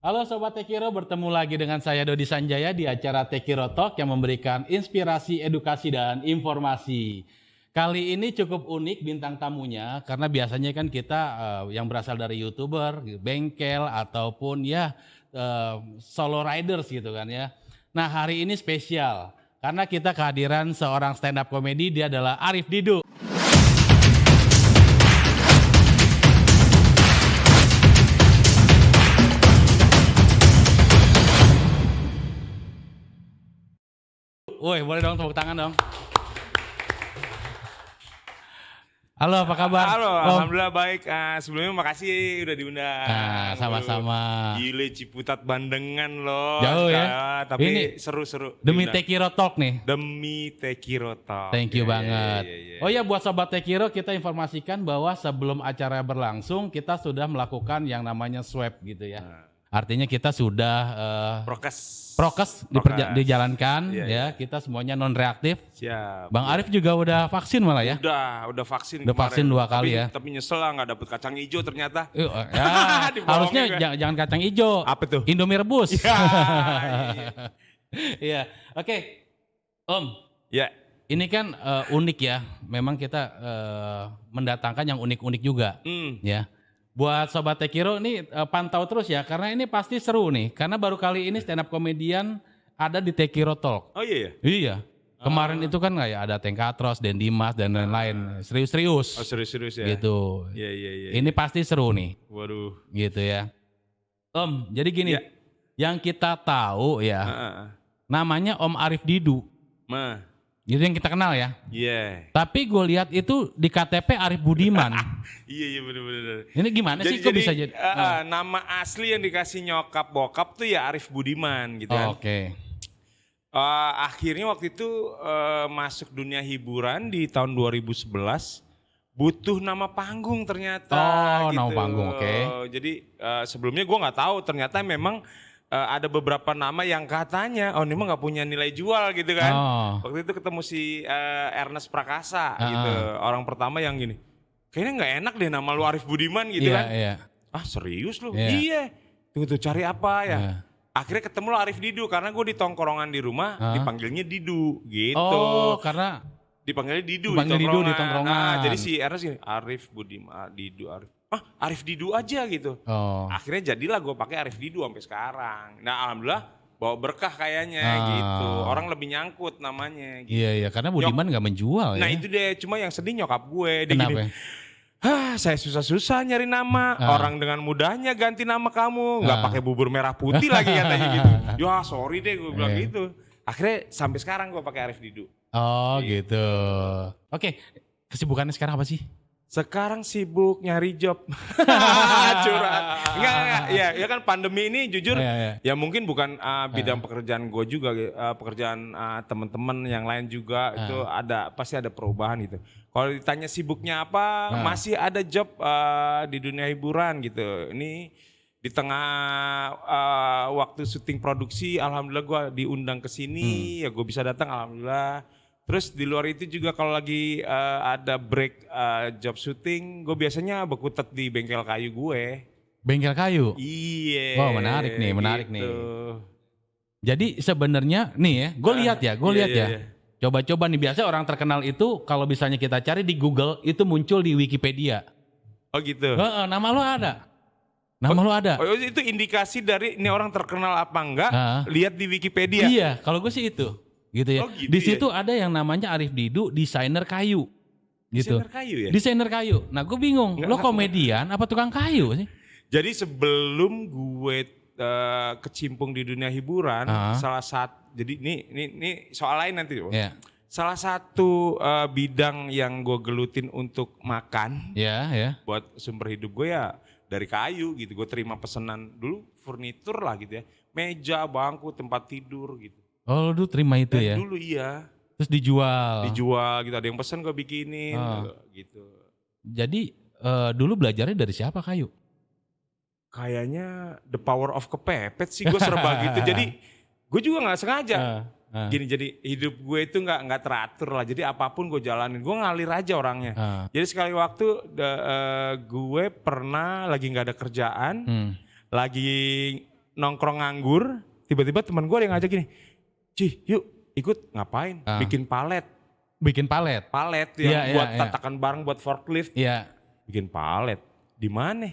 Halo Sobat Tekiro, bertemu lagi dengan saya Dodi Sanjaya di acara Tekiro Talk yang memberikan inspirasi, edukasi, dan informasi. Kali ini cukup unik bintang tamunya karena biasanya kan kita yang berasal dari YouTuber, bengkel, ataupun solo riders gitu kan ya. Nah hari ini spesial karena kita kehadiran seorang stand up komedi, dia adalah Arif Didu. Woi, boleh dong tepuk tangan dong. Halo, apa kabar? Halo, Om? alhamdulillah baik. Sebelumnya makasih udah diundang. Nah, sama-sama. Gile Ciputat Bandengan loh. Jauh ya. Tapi Ini seru-seru. Demi diundang. Tekiro Talk nih. Demi Tekiro Talk. Thank you Ya, banget. ya. Oh ya, buat Sobat Tekiro, kita informasikan bahwa sebelum acara berlangsung kita sudah melakukan yang namanya swab gitu ya. Artinya kita sudah prokes dijalankan ya. Kita semuanya non reaktif. Siap. Bang Arif juga udah vaksin malah ya. Udah vaksin. Udah kemarin. vaksin 2 kali ya. Tapi nyesel lah nggak dapet kacang hijau ternyata. Ya, harusnya jangan kacang hijau. Apa tuh? Indomie rebus. Ya, Iya. Oke. Om. Ya. Ini kan unik ya. Memang kita mendatangkan yang unik-unik juga. Ya. Buat Sobat Tekiro ini pantau terus ya. Karena ini pasti seru nih. Karena baru kali ini stand up komedian ada di Tekiro Talk. Oh iya ya? Iya. Kemarin itu kan kayak ada Tengkatros, Den Dimas dan lain-lain. Serius-serius. Oh serius ya? Gitu. Iya. Ini pasti seru nih. Waduh. Gitu ya. Om, jadi gini. Ya. Yang kita tahu ya. Namanya Om Arif Didu. Itu yang kita kenal ya. Iya. Tapi gue lihat itu di KTP Arif Budiman. Iya bener. Ini gimana sih kok bisa jadi? Nama asli yang dikasih nyokap bokap tuh ya Arif Budiman gitu kan. Oke. Akhirnya waktu itu masuk dunia hiburan di tahun 2011 butuh nama panggung ternyata. Oh, gitu. nama panggung, oke. Jadi sebelumnya gue nggak tahu, ternyata memang ada beberapa nama yang katanya, ini mah nggak punya nilai jual gitu kan. Waktu itu ketemu si Ernest Prakasa gitu, orang pertama yang gini, kayaknya nggak enak deh nama lu Arif Budiman gitu kan. Iya. Serius lu? Iya. Iya. Tunggu cari apa ya? Akhirnya ketemu lo Arif Didu karena gue di tongkrongan di rumah dipanggilnya Didu gitu. Oh, karena dipanggilnya Didu di tongkrongan. Nah, jadi si Ernest gini, Arif Budiman, Didu, Arif. Arif Didu aja gitu. Akhirnya jadilah gue pakai Arif Didu sampai sekarang. Nah, alhamdulillah bawa berkah kayaknya gitu. Orang lebih nyangkut namanya gitu. Iya, karena Budiman nggak menjual ya. Nah, itu deh, cuma yang sedih nyokap gue. Kenapa? Saya susah-susah nyari nama. Orang dengan mudahnya ganti nama kamu. Nggak pakai bubur merah putih lagi katanya gitu. Ya sorry deh gue bilang gitu. Akhirnya sampai sekarang gue pakai Arif Didu. Oh gitu. Oke, kesibukannya sekarang apa sih? Sekarang sibuk nyari job. Curhat. Enggak. Ya kan pandemi ini jujur ya mungkin bukan bidang pekerjaan gue juga, pekerjaan teman-teman yang lain juga itu pasti ada perubahan gitu. Kalau ditanya sibuknya apa, masih ada job di dunia hiburan gitu. Ini di tengah waktu syuting produksi, alhamdulillah gue diundang ke sini, ya gue bisa datang alhamdulillah. Terus di luar itu juga kalau lagi ada break job syuting, gue biasanya berkutat di bengkel kayu gue. Bengkel kayu? Iya. Wow, menarik nih. Jadi sebenarnya nih ya, gue lihat ya. Coba-coba nih, biasa orang terkenal itu kalau misalnya kita cari di Google itu muncul di Wikipedia. Oh gitu? Nama lo ada. Lo ada. Oh itu indikasi dari ini orang terkenal apa enggak, lihat di Wikipedia. Iya, kalau gue sih itu. Gitu ya. Gitu di situ ada yang namanya Arif Didu, desainer kayu. Gitu. Desainer kayu ya? Desainer kayu. Nah gue bingung, lo komedian apa tukang kayu sih? Jadi sebelum gue kecimpung di dunia hiburan, salah satu, jadi ini soal lain nanti. Yeah. Salah satu bidang yang gue gelutin untuk makan, buat sumber hidup gue ya dari kayu gitu. Gue terima pesanan dulu furnitur lah gitu ya, meja, bangku, tempat tidur gitu. Oh, lu terima itu ya? Dulu iya. Terus dijual gitu. Ada yang pesan gue bikinin gitu. Jadi dulu belajarnya dari siapa kayu? Kayaknya The Power of Kepepet sih, gue serba gitu. Jadi gue juga nggak sengaja. Gini, jadi hidup gue itu nggak teratur lah. Jadi apapun gue jalanin, gue ngalir aja orangnya. Jadi sekali waktu gue pernah lagi nggak ada kerjaan, lagi nongkrong nganggur, tiba-tiba teman gue yang ngajak gini, Cih yuk ikut ngapain? Bikin palet. Bikin palet? Palet yang buat tatakan barang buat forklift. Iya. Bikin palet. Di mana?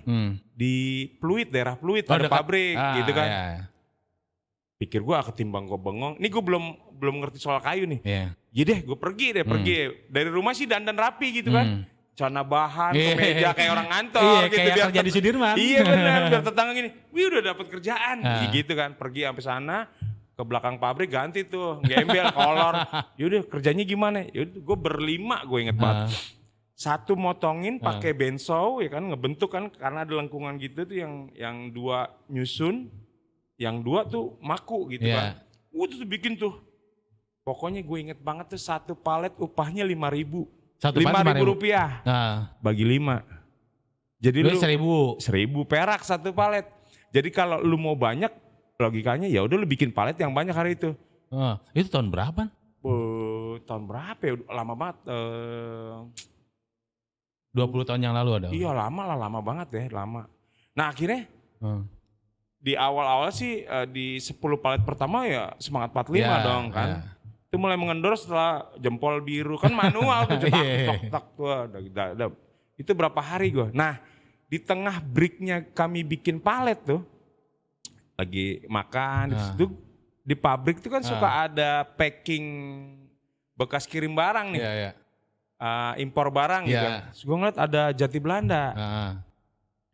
Di Pluit, daerah Pluit, ada pabrik gitu kan. Iya. Pikir gue ketimbang gue bengong, ini gue belum ngerti soal kayu nih. Iya. Jadi deh gue pergi. Dari rumah sih dandan rapi gitu kan. Celana bahan, kemeja kayak orang ngantor gitu. Kayak kerja di Sudirman. Iya benar, biar tetangga gini, wih udah dapat kerjaan. Gitu kan, pergi sampai sana, ke belakang pabrik ganti tuh, gembel, kolor. Yaudah kerjanya gimana? Yaudah gue berlima, gue inget banget. Satu motongin pakai benso, ya kan, ngebentuk kan, karena ada lengkungan gitu tuh yang dua nyusun, yang dua tuh maku gitu kan. Tuh bikin tuh. Pokoknya gue inget banget tuh satu palet upahnya 5.000. 5.000 rupiah, bagi 5. Jadi lu 1.000 perak satu palet. Jadi kalau lu mau banyak, logikanya ya udah lu bikin palet yang banyak hari itu. Itu tahun berapa? Tahun berapa ya? Lama banget. 20 tahun yang lalu ada? Iya lama banget ya, lama. Nah akhirnya di awal-awal sih di 10 palet pertama ya semangat 45 dong kan. Itu mulai mengendor setelah jempol biru kan manual tuh cetak tuh. Itu berapa hari gue. Nah di tengah breaknya kami bikin palet tuh lagi makan di pabrik tuh kan suka ada packing bekas kirim barang nih, impor barang gitu. Terus gue ngeliat ada jati Belanda.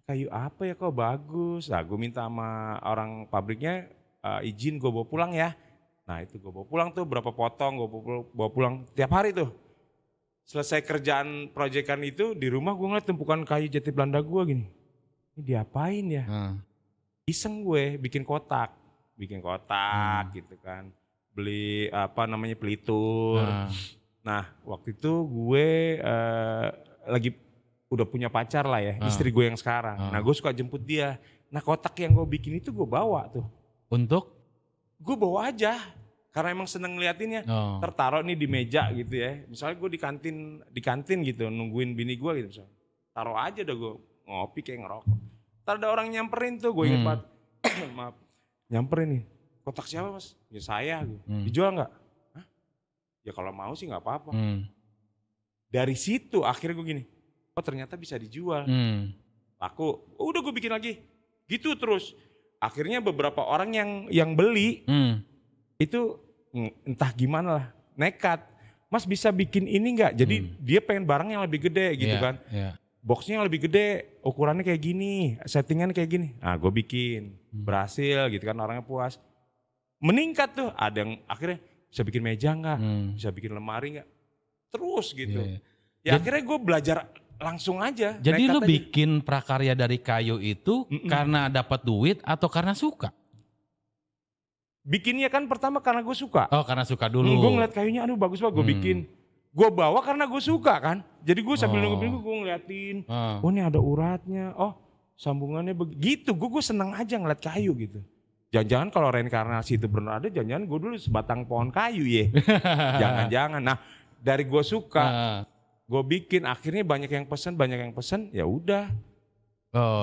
Kayu apa ya kok bagus. Nah gue minta sama orang pabriknya izin gue bawa pulang ya. Nah itu gue bawa pulang tuh berapa potong, gue bawa pulang tiap hari tuh. Selesai kerjaan proyekan itu di rumah gue ngeliat tumpukan kayu jati Belanda gue gini. Ini diapain ya? Iseng gue bikin kotak gitu kan. Beli pelitur. Nah waktu itu gue lagi udah punya pacar lah ya, istri gue yang sekarang. Nah gue suka jemput dia. Nah kotak yang gue bikin itu gue bawa tuh. Untuk? Gue bawa aja. Karena emang seneng ngeliatinnya, tertaruh nih di meja gitu ya. Misalnya gue di kantin gitu, nungguin bini gue gitu misalnya. Taruh aja dah gue ngopi kayak ngerokok. Ntar ada orang nyamperin tuh, gue inget banget. Maaf, nyamperin nih. Kotak siapa mas? Ya saya. Dijual gak? Hah? Ya kalau mau sih gak apa-apa. Dari situ akhirnya gue gini, oh ternyata bisa dijual. Laku, udah gue bikin lagi. Gitu terus. Akhirnya beberapa orang yang beli, itu entah gimana lah, nekat. Mas bisa bikin ini gak? Jadi dia pengen barang yang lebih gede gitu kan. Boxnya yang lebih gede, ukurannya kayak gini, settingan kayak gini. Nah gue bikin, berhasil gitu kan, orangnya puas. Meningkat tuh, ada yang akhirnya bisa bikin meja gak? Bisa bikin lemari gak? Terus gitu. Ya akhirnya gue belajar langsung aja. Jadi lu bikin prakarya dari kayu itu karena dapat duit atau karena suka? Bikinnya kan pertama karena gue suka. Oh karena suka dulu. Gue ngeliat kayunya aduh bagus banget gue bikin. Gue bawa karena gue suka kan. Jadi gue sambil nunggu gue ngeliatin. Oh ini ada uratnya. Oh sambungannya begitu. Gue seneng aja ngeliat kayu gitu. Jangan-jangan kalau reinkarnasi itu benar ada. Jangan-jangan gue dulu sebatang pohon kayu ya. Jangan-jangan. Nah dari gue suka. Gue bikin akhirnya banyak yang pesen. Ya udah.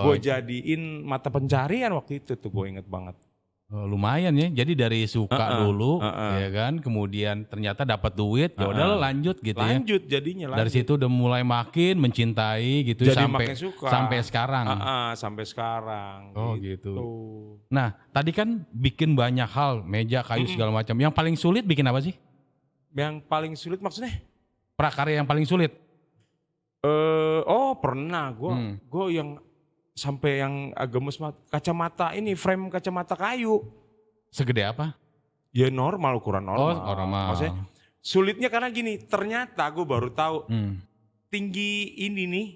Gue jadiin mata pencarian waktu itu tuh gue inget banget. Lumayan ya, jadi dari suka dulu, ya kan, kemudian ternyata dapat duit, ya udah lanjut gitu ya. Jadinya. Dari situ udah mulai makin mencintai gitu jadi sampai sekarang. Sampai sekarang. Oh gitu. Nah tadi kan bikin banyak hal, meja, kayu segala macam. Yang paling sulit bikin apa sih? Yang paling sulit maksudnya? Prakarya yang paling sulit? Pernah, gue yang sampai yang agak kacamata ini, frame kacamata kayu. Segede apa? Ya normal, ukuran normal. Oh normal. Maksudnya sulitnya karena gini, ternyata gue baru tahu tinggi ini nih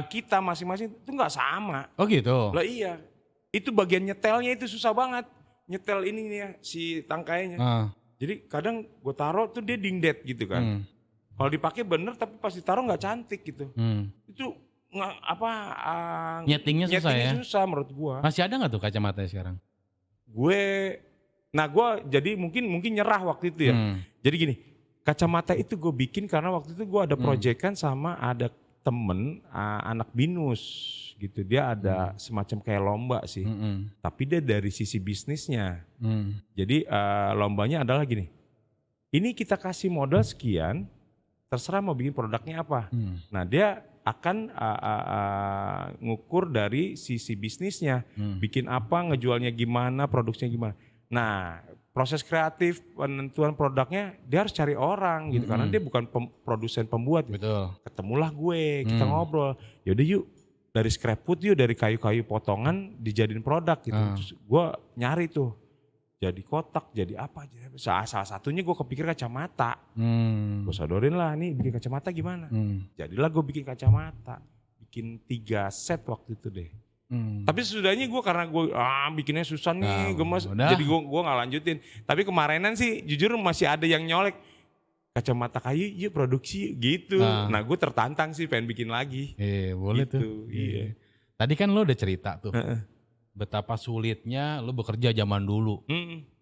kita masing-masing itu nggak sama. Oh gitu? Lah iya, itu bagian nyetelnya itu susah banget. Nyetel ini nih ya, si tangkainya. Jadi kadang gue taruh tuh dia dingdet gitu kan. Kalau dipakai bener tapi pas ditaruh nggak cantik gitu. Itu nyetingnya susah ya? Susah menurut gua. Masih ada nggak tuh kacamatanya sekarang? Gue jadi mungkin nyerah waktu itu ya. Jadi gini, kacamata itu gue bikin karena waktu itu gue ada proyekan sama ada temen anak binus gitu. Dia ada semacam kayak lomba sih. Tapi dia dari sisi bisnisnya. Jadi lombanya adalah gini. Ini kita kasih modal sekian, terserah mau bikin produknya apa. Nah dia akan ngukur dari sisi bisnisnya. Bikin apa, ngejualnya gimana, produksinya gimana. Nah proses kreatif, penentuan produknya dia harus cari orang gitu. Karena dia bukan produsen pembuat. Betul. Ketemulah gue, kita ngobrol. Yaudah yuk dari scrapwood yuk, dari kayu-kayu potongan dijadiin produk gitu. Terus gue nyari tuh. Jadi kotak, jadi apa. Salah satunya gue kepikir kacamata. Gue sodorin lah nih bikin kacamata gimana. Jadilah gue bikin kacamata. Bikin 3 set waktu itu deh. Tapi sesudahnya gue karena gue bikinnya susah nih, gemes. Jadi gue gak lanjutin. Tapi kemarinan sih jujur masih ada yang nyolek. Kacamata kayu yuk produksi gitu. Nah gue tertantang sih pengen bikin lagi. Boleh gitu, tuh. Iya. Tadi kan lo udah cerita tuh. Betapa sulitnya lo bekerja zaman dulu.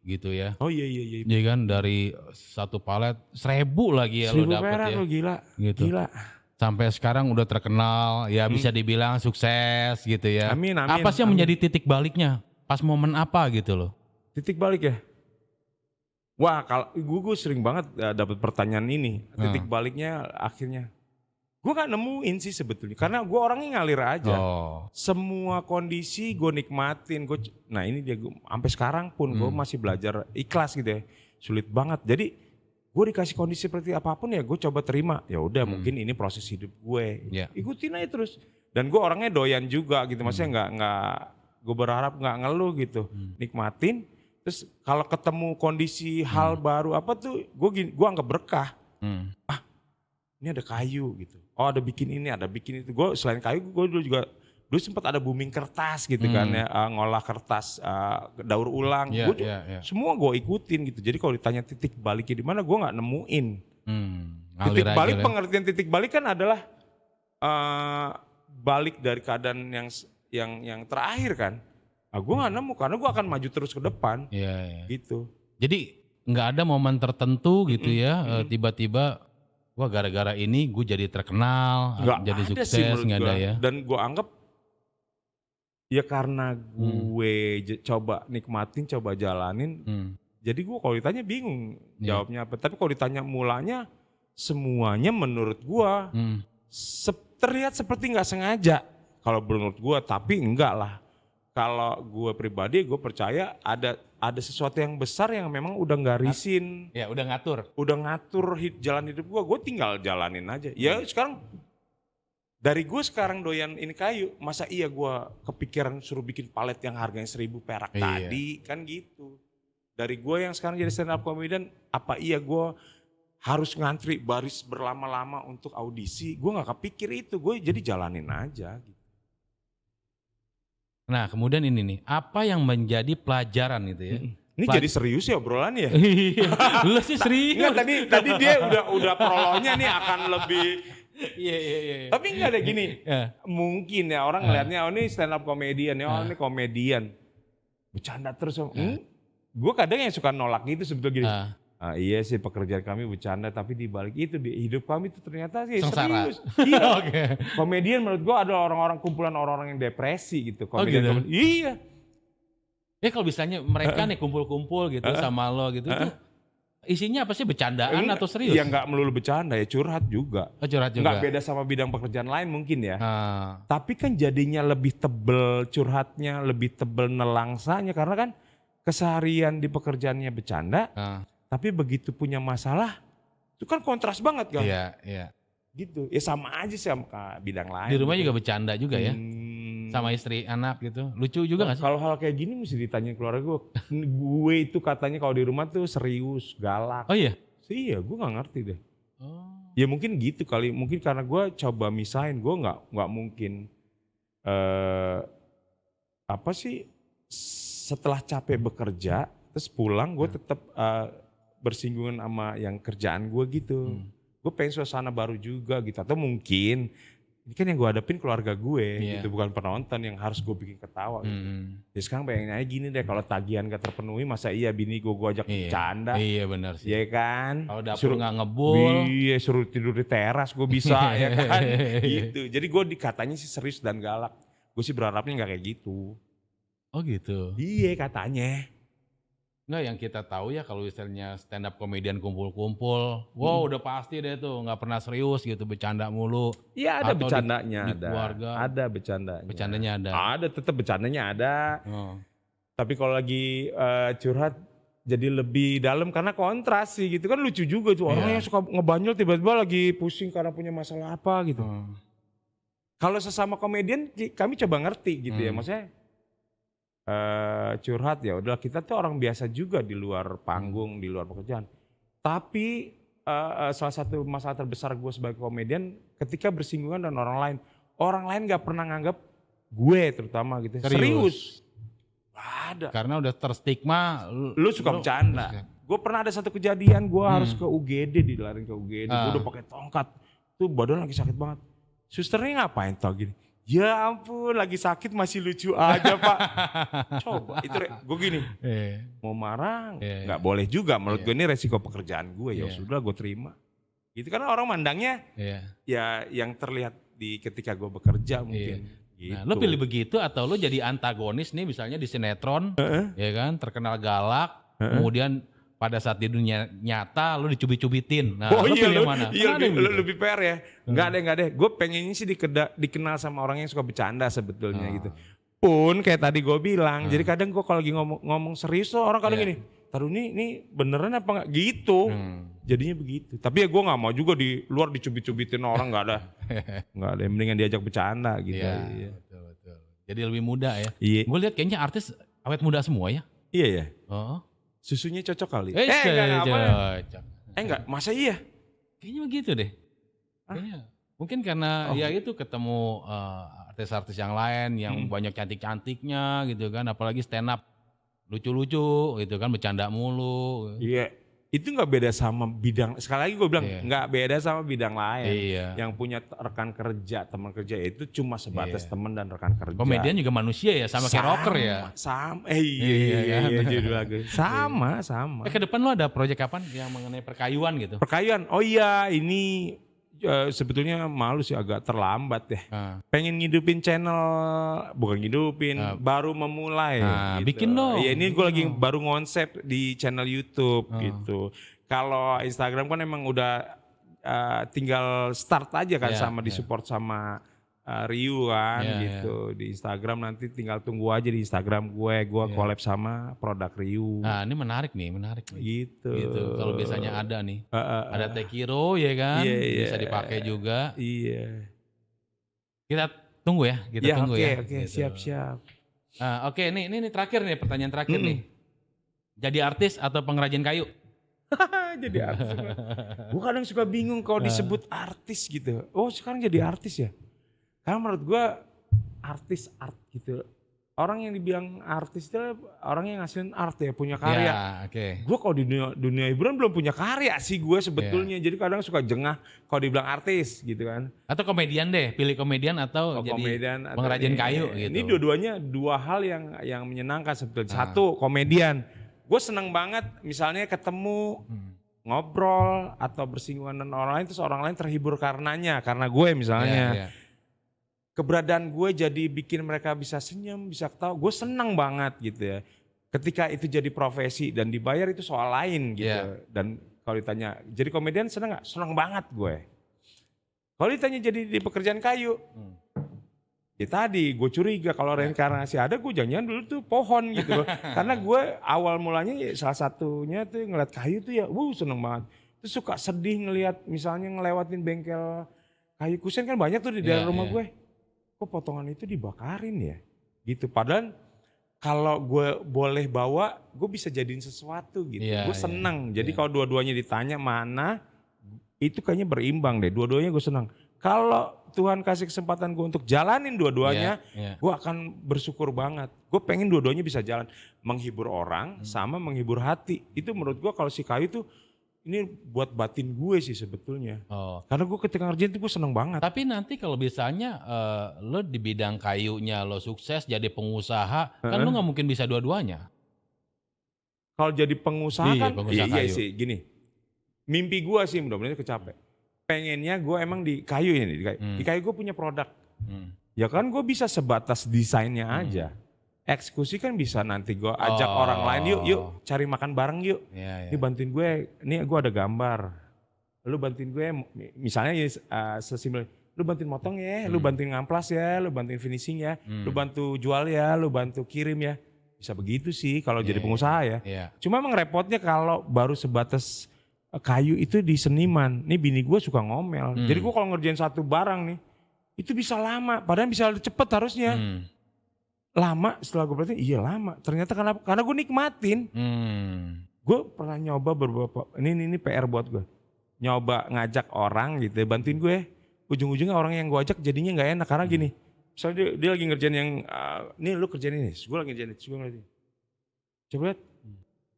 Gitu ya. Oh iya. Jadi kan dari 1 palet 1.000 lagi ya 1.000 lo dapet perak ya. lo gila. Gitu. Gila. Sampai sekarang udah terkenal, ya bisa dibilang sukses gitu ya. Amin. Apa sih yang menjadi titik baliknya? Pas momen apa gitu loh? Titik balik ya? Wah, kalau gue sering banget dapat pertanyaan ini. Titik baliknya akhirnya gue gak nemuin sih sebetulnya. Karena gue orangnya ngalir aja. Semua kondisi gue nikmatin. Nah ini dia, sampai sekarang pun gue masih belajar ikhlas gitu ya. Sulit banget. Jadi gue dikasih kondisi seperti apapun ya gue coba terima. Ya udah mungkin ini proses hidup gue. Ikutin aja terus. Dan gue orangnya doyan juga gitu. Maksudnya nggak gue berharap nggak ngeluh gitu. Nikmatin. Terus kalau ketemu kondisi hal baru apa tuh gue anggap berkah. Ini ada kayu gitu. Oh ada bikin ini, ada bikin itu. Gue selain kayu gue dulu sempat ada booming kertas gitu kan ya, ngolah kertas daur ulang. Semua gue ikutin gitu. Jadi kalau ditanya titik baliknya di mana, gue nggak nemuin. Titik balik, pengertian titik balik kan adalah balik dari keadaan yang terakhir kan. Nah, gue nggak nemu karena gue akan maju terus ke depan. Gitu. Jadi nggak ada momen tertentu gitu ya, tiba-tiba wah gara-gara ini gue jadi terkenal, jadi sukses, nggak ada ya. Dan gue anggap ya karena gue coba nikmatin, coba jalanin. Jadi gue kalau ditanya bingung jawabnya apa. Tapi kalau ditanya mulanya, semuanya menurut gue terlihat seperti nggak sengaja. Kalau menurut gue, tapi enggak lah. Kalau gue pribadi, gue percaya ada sesuatu yang besar yang memang udah ngarisin. Ya udah ngatur. Udah ngatur jalan hidup gue tinggal jalanin aja. Ya sekarang, dari gue sekarang doyan ini kayu, masa iya gue kepikiran suruh bikin palet yang harganya 1.000 perak tadi, kan gitu. Dari gue yang sekarang jadi stand up comedian, apa iya gue harus ngantri baris berlama-lama untuk audisi, gue gak kepikir itu, gue jadi jalanin aja gitu. Nah kemudian ini nih, apa yang menjadi pelajaran gitu ya? Ini jadi serius ya obrolan ya? Lu sih serius. Enggak, tadi dia udah prolognya nih akan lebih. Iya. Tapi enggak ada gini. Mungkin ya orang ngelihatnya ini stand up comedian ya, ini komedian. Bercanda terus. Gue kadang yang suka nolak gitu sebetulnya gini. Iya sih pekerjaan kami bercanda, tapi di balik itu di hidup kami itu ternyata sih serius. Iya. Komedian menurut gue adalah orang-orang kumpulan orang-orang yang depresi gitu. Komedian. Iya. Ya kalau misalnya mereka nih kumpul-kumpul gitu sama lo gitu tuh isinya apa sih, bercandaan atau serius? Ya nggak melulu bercanda ya, curhat juga. Curhat juga. Nggak beda sama bidang pekerjaan lain mungkin ya. Tapi kan jadinya lebih tebel curhatnya, lebih tebel nelangsanya karena kan keseharian di pekerjaannya bercanda. Tapi begitu punya masalah, itu kan kontras banget kan? Iya. Gitu, ya sama aja sih sama bidang lain. Di rumah juga bercanda juga ya? Sama istri, anak gitu? Lucu juga gak sih? Kalau hal kayak gini mesti ditanya keluarga gue. Gue itu katanya kalau di rumah tuh serius, galak. Oh iya? Iya, gue gak ngerti deh. Ya mungkin gitu kali, mungkin karena gue coba misahin, gue gak mungkin. Setelah capek bekerja, terus pulang gue tetap bersinggungan sama yang kerjaan gue gitu. Gue pengen suasana baru juga gitu. Atau mungkin ini kan yang gue hadapin keluarga gue gitu, bukan penonton yang harus gue bikin ketawa gitu. Ya sekarang bayangin aja gini deh, kalau tagihan gak terpenuhi masa iya bini gue ajak bercanda. Iya benar sih. Iya kan. Kalau dapur gak ngebul. Iya suruh tidur di teras gue bisa ya kan. Gitu. Jadi gue dikatanya sih serius dan galak. Gue sih berharapnya nggak kayak gitu. Oh gitu. Iya katanya. Nggak, yang kita tahu ya kalau misalnya stand up komedian kumpul-kumpul, wow udah pasti deh tuh nggak pernah serius gitu, bercanda mulu. Iya ada Atau bercandanya di ada. keluarga. Ada bercandanya. Bercandanya ada. Ada, tetap bercandanya ada. Oh. Tapi kalau lagi curhat jadi lebih dalam karena kontras sih gitu kan, lucu juga tuh orang yang suka ngebanyol tiba-tiba lagi pusing karena punya masalah apa gitu. Kalau sesama komedian kami coba ngerti gitu ya, maksudnya curhat ya udah, kita tuh orang biasa juga di luar panggung, di luar pekerjaan. Tapi salah satu masalah terbesar gue sebagai komedian ketika bersinggungan dengan orang lain gak pernah nganggap gue terutama gitu serius. Ada. Karena udah terstigma lu suka bercanda. Gue pernah ada satu kejadian, gue harus ke UGD, dilariin ke UGD. Gue udah pakai tongkat, tuh badan lagi sakit banget. Susternya ngapain tau gini? Ya ampun, lagi sakit masih lucu aja pak. Coba itu gue gini, mau marah nggak boleh juga. Menurut gue ini resiko pekerjaan gue, ya sudah gue terima. Gitu karena orang mandangnya ya yang terlihat di ketika gue bekerja mungkin. Gitu. Nah, lo pilih begitu atau lo jadi antagonis nih misalnya di sinetron, ya kan, terkenal galak, kemudian pada saat di dunia nyata lo dicubit-cubitin. Nah, lo pilih mana? Iya, lebih fair ya. Enggak deh. Gue pengennya sih dikenal sama orang yang suka bercanda sebetulnya gitu. Pun kayak tadi gue bilang, jadi kadang gue kalau lagi ngomong serius tuh orang kadang gini, taruh ini beneran apa enggak gitu. Jadinya begitu. Tapi ya gue nggak mau juga di luar dicubit-cubitin orang, nggak ada. Mendingan diajak bercanda gitu. Iya. Betul. Jadi lebih muda ya. Iya. Gue lihat kayaknya artis awet muda semua ya. Iya ya. Oh. Susunya cocok kali. Cocok. Enggak, masa iya? Kayaknya begitu deh. Kayaknya. Mungkin karena ya itu ketemu artis-artis yang lain yang banyak cantik-cantiknya gitu kan, apalagi stand up lucu-lucu gitu kan, bercanda mulu. Iya. Itu nggak beda sama bidang, sekali lagi gue bilang nggak beda sama bidang lain. Yang punya rekan kerja, teman kerja itu cuma sebatas teman dan rekan kerja. Komedian juga manusia ya, sama kayak rocker ya. Sama, iya judul lagu. Sama. Ke depan lo ada proyek kapan yang mengenai perkayuan gitu? Perkayuan, oh iya ini sebetulnya malu sih agak terlambat ya. Pengen ngidupin channel, bukan ngidupin, baru memulai. Gitu. Bikin dong. Ya ini gue lagi baru ngonsep di channel YouTube gitu. Kalau Instagram kan emang udah tinggal start aja kan sama disupport sama Ryu kan gitu. Di Instagram nanti tinggal tunggu aja di Instagram gue collab sama produk Ryu. Nah ini menarik nih. Gitu. Kalau biasanya ada nih, ada Tekiro ya kan, bisa dipakai juga. Iya. Kita tunggu ya, tunggu ya. Oke, gitu. siap. Oke, ini terakhir nih, pertanyaan terakhir nih. Jadi artis atau pengrajin kayu? Jadi artis. Gue kadang suka bingung kalau disebut artis gitu. Oh sekarang jadi artis ya? Karena menurut gue artis art gitu. Orang yang dibilang artis itu orang yang ngasilin art ya, punya karya. Gue kalau di dunia hiburan belum punya karya sih gue sebetulnya. Jadi kadang suka jengah kalau dibilang artis gitu kan. Atau komedian deh, pilih komedian atau jadi komedian, pengrajin kayu gitu. Ini dua-duanya dua hal yang menyenangkan sebetulnya. Satu, komedian. Gue seneng banget misalnya ketemu ngobrol atau bersinggungan dengan orang lain, terus orang lain terhibur karena gue misalnya. Keberadaan gue jadi bikin mereka bisa senyum, bisa ketawa, gue senang banget gitu ya. Ketika itu jadi profesi dan dibayar itu soal lain gitu. Dan kalau ditanya, jadi komedian senang gak? Senang banget gue. Kalau ditanya jadi di pekerjaan kayu, ya tadi gue curiga kalau reinkarnasi ada, gue jangan dulu tuh pohon gitu loh. Karena gue awal mulanya ya salah satunya tuh ngeliat kayu tuh ya, seneng banget. Terus suka sedih ngeliat misalnya ngelewatin bengkel kayu kusen kan banyak tuh di daerah rumah gue. Kok potongan itu dibakarin ya gitu, padahal kalau gue boleh bawa gue bisa jadiin sesuatu gitu. Gue senang jadi kalau dua-duanya ditanya mana itu kayaknya berimbang deh, dua-duanya gue senang. Kalau Tuhan kasih kesempatan gue untuk jalanin dua-duanya, gue akan bersyukur banget. Gue pengen dua-duanya bisa jalan, menghibur orang sama menghibur hati. Itu menurut gue kalau si kayu tuh ini buat batin gue sih sebetulnya. Karena gue ketika ngerjain tuh gue seneng banget. Tapi nanti kalau misalnya lo di bidang kayunya lo sukses jadi pengusaha, kan lo gak mungkin bisa dua-duanya. Kalau jadi pengusaha kan, iya sih gini. Mimpi gue sih mudah-mudahan kecapek. Pengennya gue emang di kayu ini, di kayu gue punya produk. Ya kan gue bisa sebatas desainnya aja. Eksekusi kan bisa nanti gue ajak orang lain, yuk cari makan bareng yuk. Ini bantuin gue, ini gue ada gambar. Lu bantuin gue, misalnya sesimpel, lu bantuin motong ya, lu bantuin ngamplas ya, lu bantuin finishing ya, lu bantu jual ya, lu bantu kirim ya. Bisa begitu sih kalau jadi pengusaha ya. Cuma emang repotnya kalau baru sebatas kayu itu di seniman. Nih bini gue suka ngomel. Jadi gue kalau ngerjain satu barang nih, itu bisa lama. Padahal bisa cepet harusnya. Lama setelah gue berarti iya lama. Ternyata karena gue nikmatin. Gue pernah nyoba beberapa, ini PR buat gue. Nyoba ngajak orang gitu, bantuin gue. Ujung-ujungnya orang yang gue ajak jadinya gak enak. Karena gini, misalnya dia lagi ngerjain yang, nih lu kerjain ini, gue lagi ngerjain itu. Coba lihat,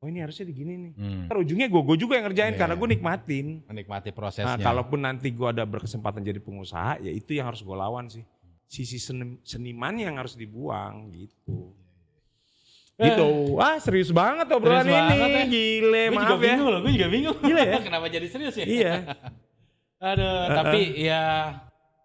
oh ini harusnya digini nih. Ntar ujungnya gue juga yang ngerjain karena gue nikmatin. Menikmati prosesnya. Nah, kalaupun nanti gue ada berkesempatan jadi pengusaha, ya itu yang harus gue lawan sih. Sisi seniman yang harus dibuang gitu. Gitu. Wah serius banget obrolan ini. Gile, maaf ya. Gue juga bingung. Gile ya. Kenapa jadi serius ya? Iya. Aduh, tapi ya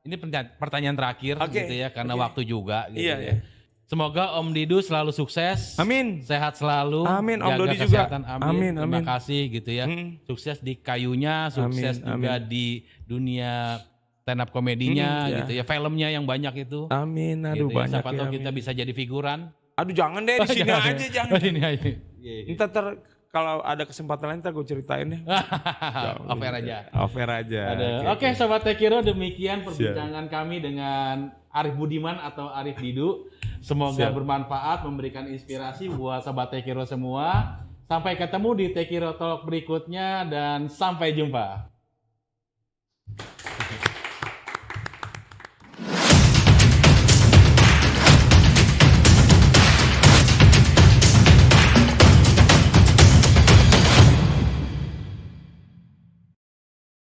ini pertanyaan terakhir gitu ya. Karena waktu juga gitu ya. Semoga Om Didu selalu sukses. Amin. Sehat selalu. Amin. Om Dodi kesehatan. juga. Amin. Terima kasih gitu ya. Sukses di kayunya, sukses juga di dunia stand up komedinya gitu ya. Filmnya yang banyak itu. Amin. Aduh gitu banyak siapa tahu kita bisa jadi figuran. Aduh jangan deh di sini aja jangan. Di sini aja. Ntar kalau ada kesempatan lain ntar gue ceritain deh. Off-air aja. Off-air aja. Oke, Sobat Tekiro, demikian perbincangan kami dengan Arif Budiman atau Arif Didu. Semoga bermanfaat, memberikan inspirasi buat Sobat Tekiro semua. Sampai ketemu di Tekiro Talk berikutnya dan sampai jumpa.